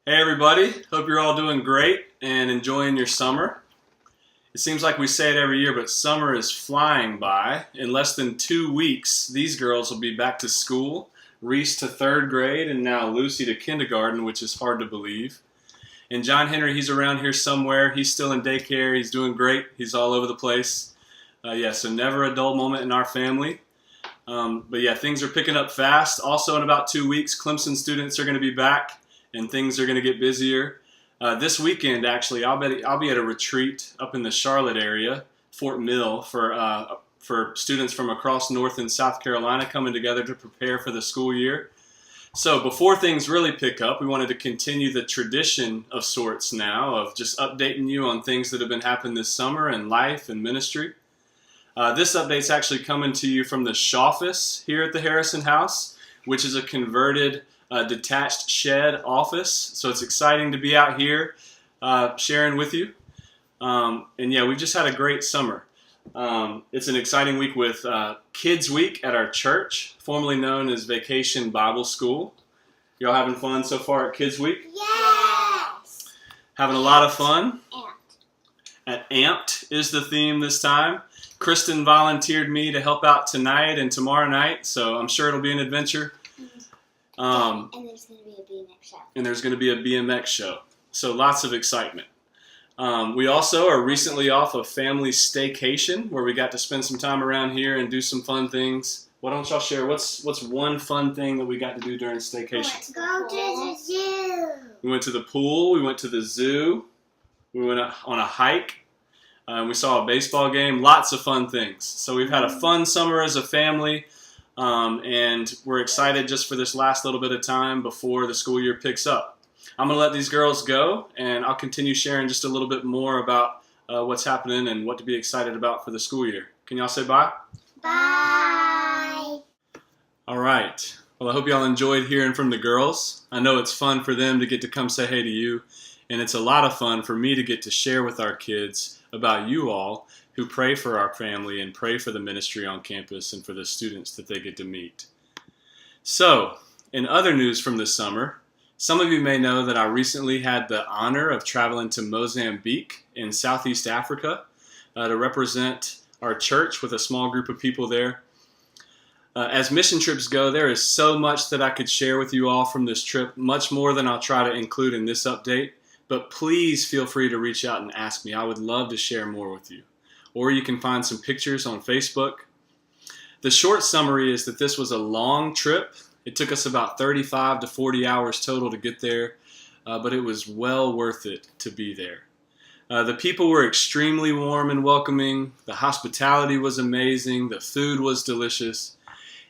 Hey everybody, hope you're all doing great and enjoying your summer. It seems like we say it every year, but summer is flying by. In less than 2 weeks, these girls will be back to school. Reese to third grade and now Lucy to kindergarten, which is hard to believe. And John Henry, he's around here somewhere. He's still in daycare. He's doing great. He's all over the place. So never a dull moment in our family. But things are picking up fast. Also in about 2 weeks, Clemson students are going to be back and things are going to get busier. This weekend, actually, I'll be at a retreat up in the Charlotte area, Fort Mill, for students from across North and South Carolina coming together to prepare for the school year. So before things really pick up, we wanted to continue the tradition of sorts now of just updating you on things that have been happening this summer in life and ministry. This update's actually coming to you from the Shawfus here at the Harrison House, which is a converted detached shed office. So it's exciting to be out here sharing with you. We've just had a great summer. It's an exciting week with Kids Week at our church, formerly known as Vacation Bible School. Y'all having fun so far at Kids Week? Yes! Having a lot of fun? Amped. Amped is the theme this time. Kristen volunteered me to help out tonight and tomorrow night, so I'm sure it'll be an adventure. And there's going to be a BMX show. And there's going to be a BMX show. So lots of excitement. We also are recently off a family staycation where we got to spend some time around here and do some fun things. Why don't y'all share? What's one fun thing that we got to do during staycation? Let's go to the zoo. We went to the pool. We went to the zoo. We went on a hike. We saw a baseball game. Lots of fun things. So we've had a fun summer as a family. And we're excited just for this last little bit of time before the school year picks up. I'm going to let these girls go, and I'll continue sharing just a little bit more about what's happening and what to be excited about for the school year. Can y'all say bye? Bye. All right. Well, I hope y'all enjoyed hearing from the girls. I know it's fun for them to get to come say hey to you, and it's a lot of fun for me to get to share with our kids about you all who pray for our family and pray for the ministry on campus and for the students that they get to meet. So, in other news from this summer, some of you may know that I recently had the honor of traveling to Mozambique in Southeast Africa to represent our church with a small group of people there. As mission trips go, there is so much that I could share with you all from this trip, much more than I'll try to include in this update, but please feel free to reach out and ask me. I would love to share more with you. Or you can find some pictures on Facebook. The short summary is that this was a long trip. It took us about 35 to 40 hours total to get there, but it was well worth it to be there. The people were extremely warm and welcoming. The hospitality was amazing. The food was delicious.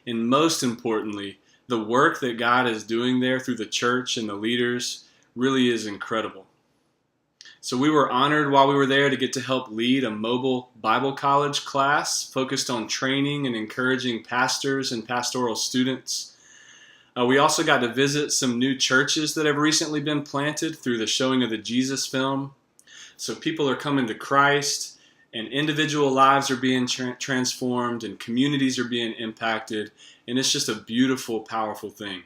And most importantly, the work that God is doing there through the church and the leaders really is incredible. So we were honored while we were there to get to help lead a mobile Bible college class focused on training and encouraging pastors and pastoral students. We also got to visit some new churches that have recently been planted through the showing of the Jesus film. So people are coming to Christ, and individual lives are being transformed, and communities are being impacted, and it's just a beautiful, powerful thing.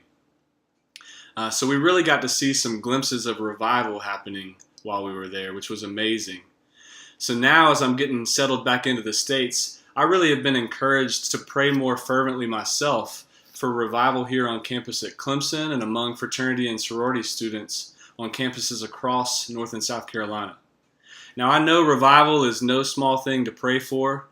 So we really got to see some glimpses of revival happening while we were there, which was amazing. So now as I'm getting settled back into the States, I really have been encouraged to pray more fervently myself for revival here on campus at Clemson and among fraternity and sorority students on campuses across North and South Carolina. Now I know revival is no small thing to pray for,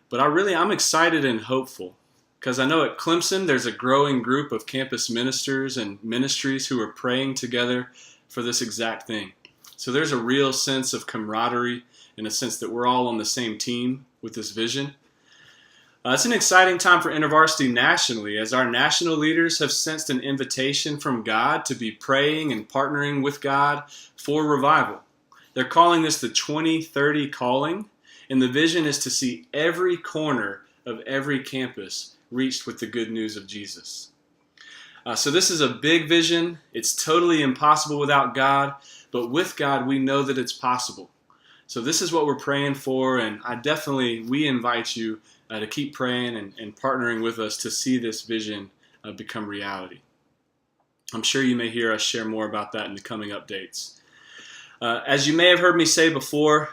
but I'm excited and hopeful because I know at Clemson there's a growing group of campus ministers and ministries who are praying together for this exact thing. So there's a real sense of camaraderie in a sense that we're all on the same team with this vision. It's an exciting time for InterVarsity nationally as our national leaders have sensed an invitation from God to be praying and partnering with God for revival. They're calling this the 2030 calling, and the vision is to see every corner of every campus reached with the good news of Jesus. So this is a big vision. It's totally impossible without God, but with God, we know that it's possible. So this is what we're praying for, and we invite you to keep praying and partnering with us to see this vision become reality. I'm sure you may hear us share more about that in the coming updates. As you may have heard me say before,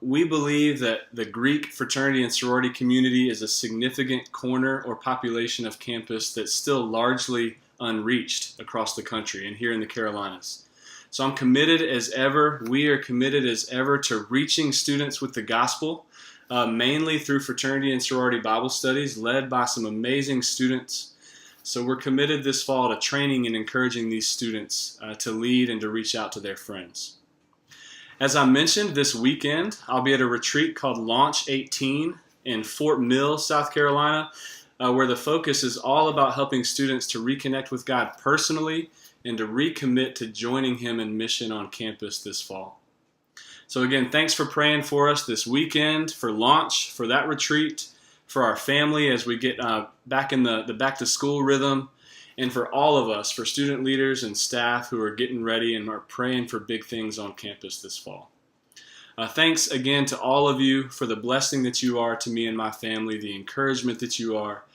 we believe that the Greek fraternity and sorority community is a significant corner or population of campus that's still largely unreached across the country and here in the Carolinas. So I'm committed as ever, we are committed as ever to reaching students with the gospel, mainly through fraternity and sorority Bible studies led by some amazing students. So we're committed this fall to training and encouraging these students to lead and to reach out to their friends. As I mentioned, this weekend I'll be at a retreat called Launch 18 in Fort Mill, South Carolina, where the focus is all about helping students to reconnect with God personally and to recommit to joining Him in mission on campus this fall. So again, thanks for praying for us this weekend, for Launch, for that retreat, for our family as we get back in the back to school rhythm, and for all of us, for student leaders and staff who are getting ready and are praying for big things on campus this fall. Thanks again to all of you for the blessing that you are to me and my family, the encouragement that you are,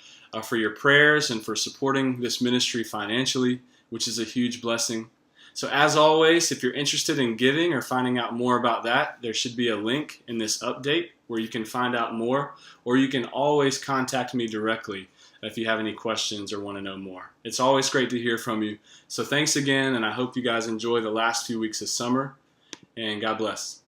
for your prayers and for supporting this ministry financially, which is a huge blessing. So as always, if you're interested in giving or finding out more about that, there should be a link in this update where you can find out more, or you can always contact me directly if you have any questions or want to know more. It's always great to hear from you. So thanks again, and I hope you guys enjoy the last few weeks of summer, and God bless.